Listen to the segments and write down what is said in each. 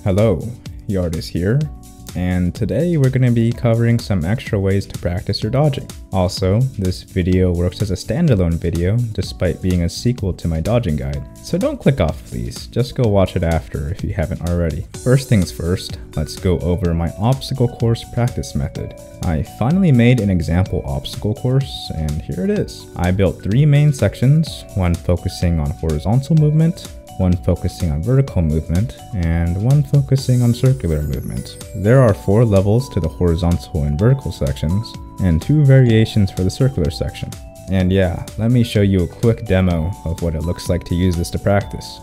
Hello, Yardis here, and today we're going to be covering some extra ways to practice your dodging. Also, this video works as a standalone video despite being a sequel to my dodging guide, so don't click off please, just go watch it after if you haven't already. First things first, let's go over my obstacle course practice method. I finally made an example obstacle course, and here it is. I built 3 main sections, one focusing on horizontal movement, one focusing on vertical movement, and one focusing on circular movement. There are 4 levels to the horizontal and vertical sections, and 2 variations for the circular section. And yeah, let me show you a quick demo of what it looks like to use this to practice.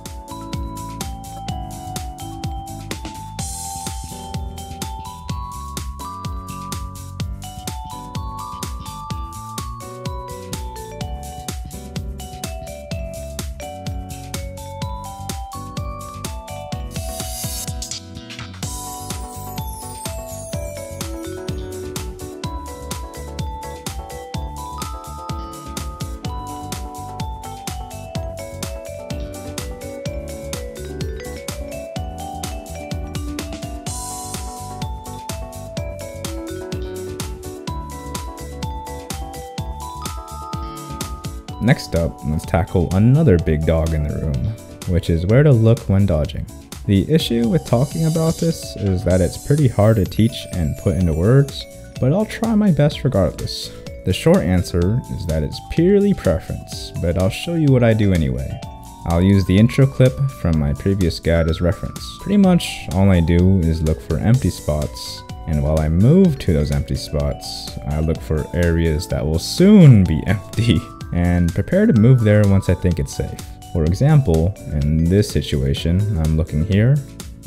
Next up, let's tackle another big dog in the room, which is where to look when dodging. The issue with talking about this is that it's pretty hard to teach and put into words, but I'll try my best regardless. The short answer is that it's purely preference, but I'll show you what I do anyway. I'll use the intro clip from my previous guide as reference. Pretty much all I do is look for empty spots, and while I move to those empty spots, I look for areas that will soon be empty, and prepare to move there once I think it's safe. For example, in this situation, I'm looking here,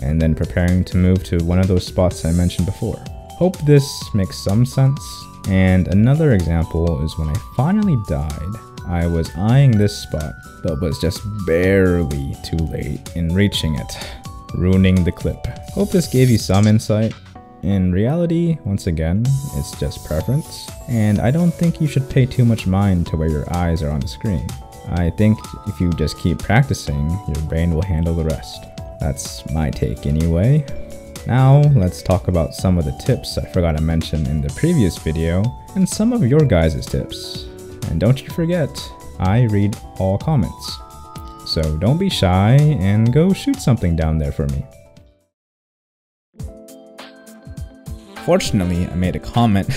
and then preparing to move to one of those spots I mentioned before. Hope this makes some sense. And another example is when I finally died, I was eyeing this spot, but was just barely too late in reaching it, ruining the clip. Hope this gave you some insight. In reality, once again, it's just preference, and I don't think you should pay too much mind to where your eyes are on the screen. I think if you just keep practicing, your brain will handle the rest. That's my take anyway. Now, let's talk about some of the tips I forgot to mention in the previous video, and some of your guys' tips. And don't you forget, I read all comments. So don't be shy and go shoot something down there for me. Fortunately, I made a comment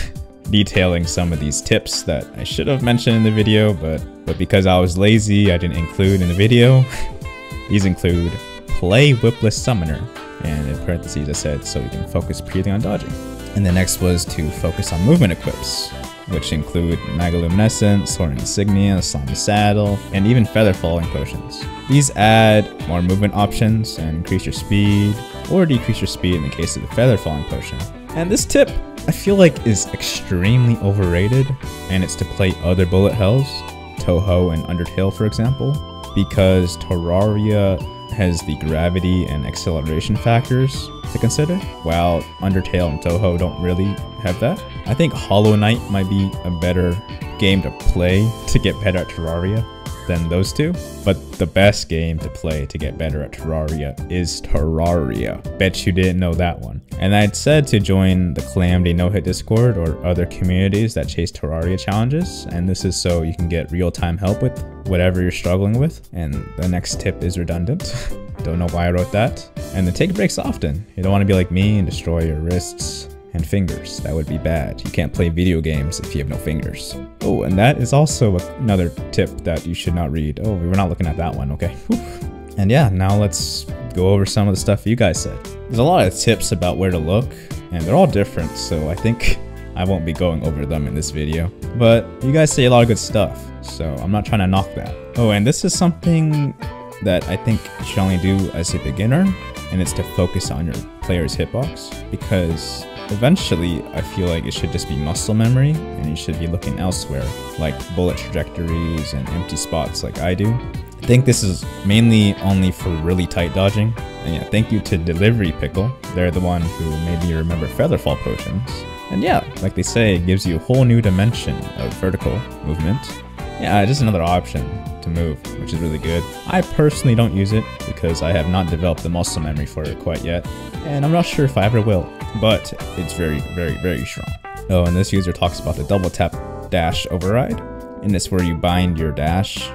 detailing some of these tips that I should have mentioned in the video, but because I was lazy, I didn't include in the video. These include play Whipless Summoner, and in parentheses I said so you can focus purely on dodging. And the next was to focus on movement equips, which include Magoluminescence, Horn Insignia, Slimy Saddle, and even Feather Falling potions. These add more movement options and increase your speed, or decrease your speed in the case of the Feather Falling potion. And this tip, I feel like, is extremely overrated, and it's to play other bullet hells, Touhou and Undertale for example, because Terraria has the gravity and acceleration factors to consider, while Undertale and Touhou don't really have that. I think Hollow Knight might be a better game to play to get better at Terraria than those two, but the best game to play to get better at Terraria is Terraria. Bet you didn't know that one. And I'd said to join the Calamity No-Hit Discord or other communities that chase Terraria challenges, and this is so you can get real-time help with whatever you're struggling with. And the next tip is redundant. Don't know why I wrote that. And then take breaks often. You don't want to be like me and destroy your wrists and fingers. That would be bad. You can't play video games if you have no fingers. Oh, and that is also another tip that you should not read. Oh, we're not looking at that one, okay. Whew. And yeah, now let's go over some of the stuff you guys said. There's a lot of tips about where to look, and they're all different, so I think I won't be going over them in this video. But you guys say a lot of good stuff, so I'm not trying to knock that. Oh, and this is something that I think you should only do as a beginner, and it's to focus on your player's hitbox, because eventually I feel like it should just be muscle memory and you should be looking elsewhere, like bullet trajectories and empty spots like I do. think this is mainly only for really tight dodging. And yeah, thank you to Delivery Pickle. They're the one who made me remember Featherfall potions. And yeah, like they say, it gives you a whole new dimension of vertical movement. Yeah, just another option to move, which is really good. I personally don't use it because I have not developed the muscle memory for it quite yet. And I'm not sure if I ever will, but it's very, very, very strong. Oh, and this user talks about the double tap dash override. And it's where you bind your dash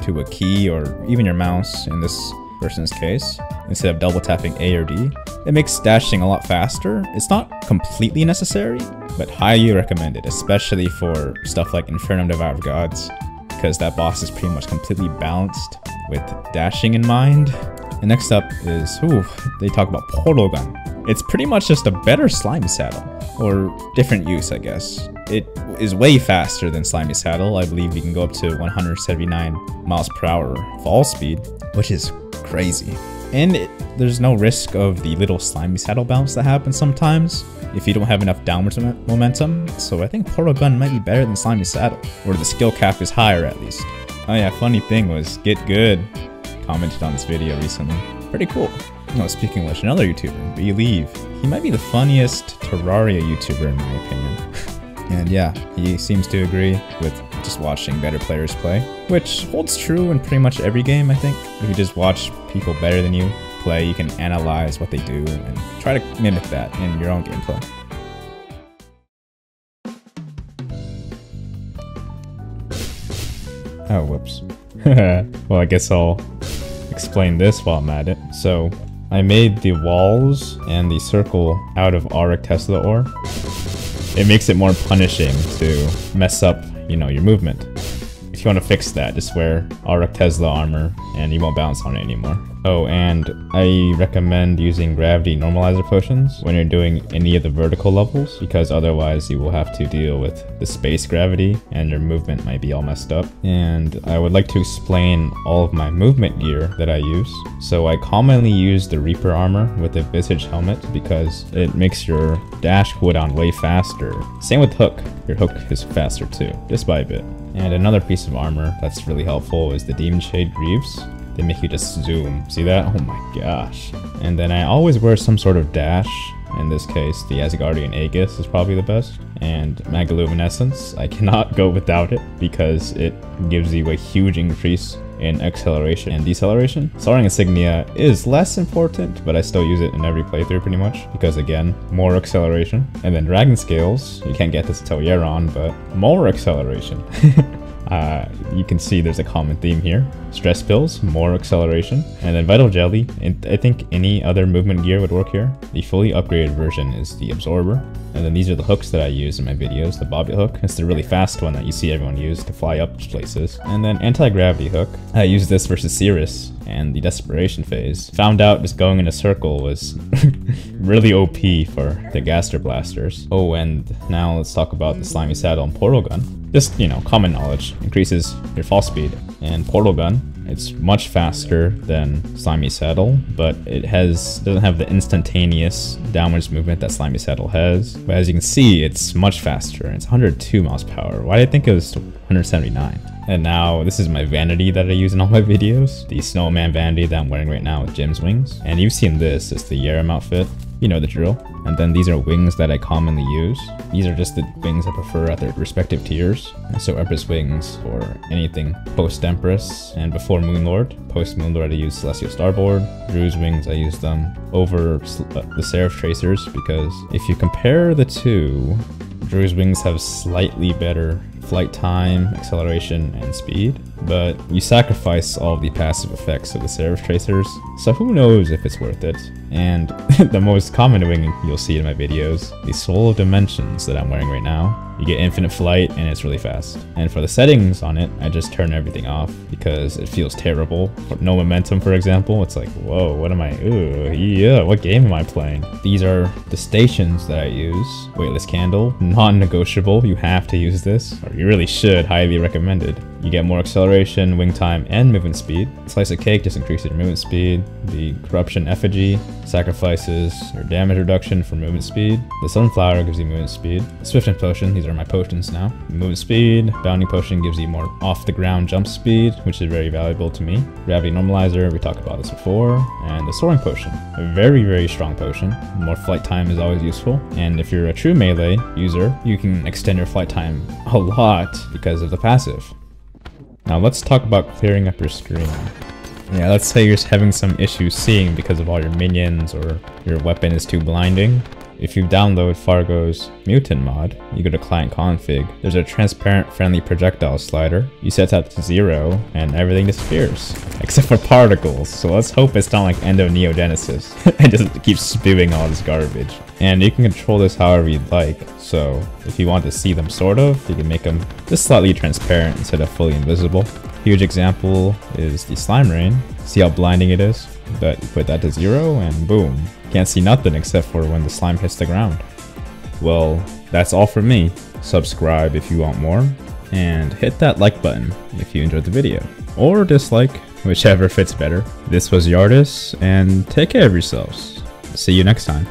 to a key or even your mouse in this person's case, instead of double tapping A or D. It makes dashing a lot faster. It's not completely necessary, but highly recommended, especially for stuff like Infernum Devour of Gods, because that boss is pretty much completely balanced with dashing in mind. And next up is, they talk about Portal Gun. It's pretty much just a better Slimy Saddle, or different use, I guess. It is way faster than Slimy Saddle. I believe you can go up to 179 miles per hour fall speed, which is crazy. And there's no risk of the little Slimy Saddle bounce that happens sometimes if you don't have enough downwards momentum. So I think Portal Gun might be better than Slimy Saddle, or the skill cap is higher at least. Oh yeah, funny thing was Get Good commented on this video recently. Pretty cool. No, speaking of which, another YouTuber, Believe. He might be the funniest Terraria YouTuber in my opinion. And yeah, he seems to agree with just watching better players play, which holds true in pretty much every game, I think. If you just watch people better than you play, you can analyze what they do and try to mimic that in your own gameplay. Oh, whoops. Well, I guess I'll explain this while I'm at it. So, I made the walls and the circle out of Auric Tesla ore. It makes it more punishing to mess up, you know, your movement. If you want to fix that, just wear Auric Tesla armor and you won't bounce on it anymore. Oh, and I recommend using gravity normalizer potions when you're doing any of the vertical levels, because otherwise you will have to deal with the space gravity and your movement might be all messed up. And I would like to explain all of my movement gear that I use. So I commonly use the Reaper armor with the Visage helmet because it makes your dash cooldown way faster. Same with Hook. Your Hook is faster too, just by a bit. And another piece of armor that's really helpful is the Demon Shade Greaves. They make you just zoom. See that? Oh my gosh. And then I always wear some sort of dash. In this case, the Asgardian Aegis is probably the best. And Magoluminescence, I cannot go without it because it gives you a huge increase in acceleration and deceleration. Soaring Insignia is less important, but I still use it in every playthrough pretty much, because again, more acceleration. And then Dragon Scales, you can't get this until Yaron, but more acceleration. You can see there's a common theme here. Stress Pills, more acceleration. And then Vital Jelly, and I think any other movement gear would work here. The fully upgraded version is the Absorber. And then these are the hooks that I use in my videos. The Bobby Hook, it's the really fast one that you see everyone use to fly up places. And then Anti-Gravity Hook, I use this versus Cirrus and the Desperation phase. Found out just going in a circle was really OP for the Gaster Blasters. Oh, and now let's talk about the Slimy Saddle and Portal Gun. Just, you know, common knowledge. Increases your fall speed. And Portal Gun, it's much faster than Slimy Saddle, but it doesn't have the instantaneous downwards movement that Slimy Saddle has. But as you can see, it's much faster. It's 102 miles per hour. Why did I think it was 179? And now this is my vanity that I use in all my videos. The Snowman vanity that I'm wearing right now with Jim's wings. And you've seen this, it's the Yaram outfit. You know the drill. And then these are wings that I commonly use. These are just the wings I prefer at their respective tiers. So Empress wings for anything post-Empress and before Moonlord. Post-Moonlord I use Celestial Starboard. Drew's wings I use them over the Seraph Tracers because if you compare the two, Drew's wings have slightly better flight time, acceleration, and speed, but you sacrifice all the passive effects of the Seraph Tracers, so who knows if it's worth it. And the most common wing you'll see in my videos, the Soul of Dimensions that I'm wearing right now. You get infinite flight and it's really fast. And for the settings on it, I just turn everything off because it feels terrible. For no momentum, for example, it's like, whoa, what am I, what game am I playing? These are the stations that I use. Weightless Candle, non-negotiable, you have to use this, or you really should, highly recommended. You get more acceleration, wing time, and movement speed. Slice of Cake just increases your movement speed. The Corruption Effigy sacrifices your damage reduction for movement speed. The Sunflower gives you movement speed. Swiftness Potion, these are my potions now. Movement speed. Bounding Potion gives you more off the ground jump speed, which is very valuable to me. Gravity Normalizer, we talked about this before. And the Soaring Potion, a very, very strong potion. More flight time is always useful. And if you're a true melee user, you can extend your flight time a lot because of the passive. Now let's talk about clearing up your screen. Yeah, let's say you're having some issues seeing because of all your minions or your weapon is too blinding. If you download Fargo's Mutant mod, you go to Client Config, there's a transparent friendly projectile slider. You set that to 0 and everything disappears, except for particles. So let's hope it's not like End of Neogenesis and just keeps spewing all this garbage. And you can control this however you'd like. So if you want to see them sort of, you can make them just slightly transparent instead of fully invisible. Huge example is the Slime Rain. See how blinding it is? But you put that to 0 and boom. Can't see nothing except for when the slime hits the ground. Well, that's all from me. Subscribe if you want more, and hit that like button if you enjoyed the video. Or dislike, whichever fits better. This was Yardis, and take care of yourselves. See you next time.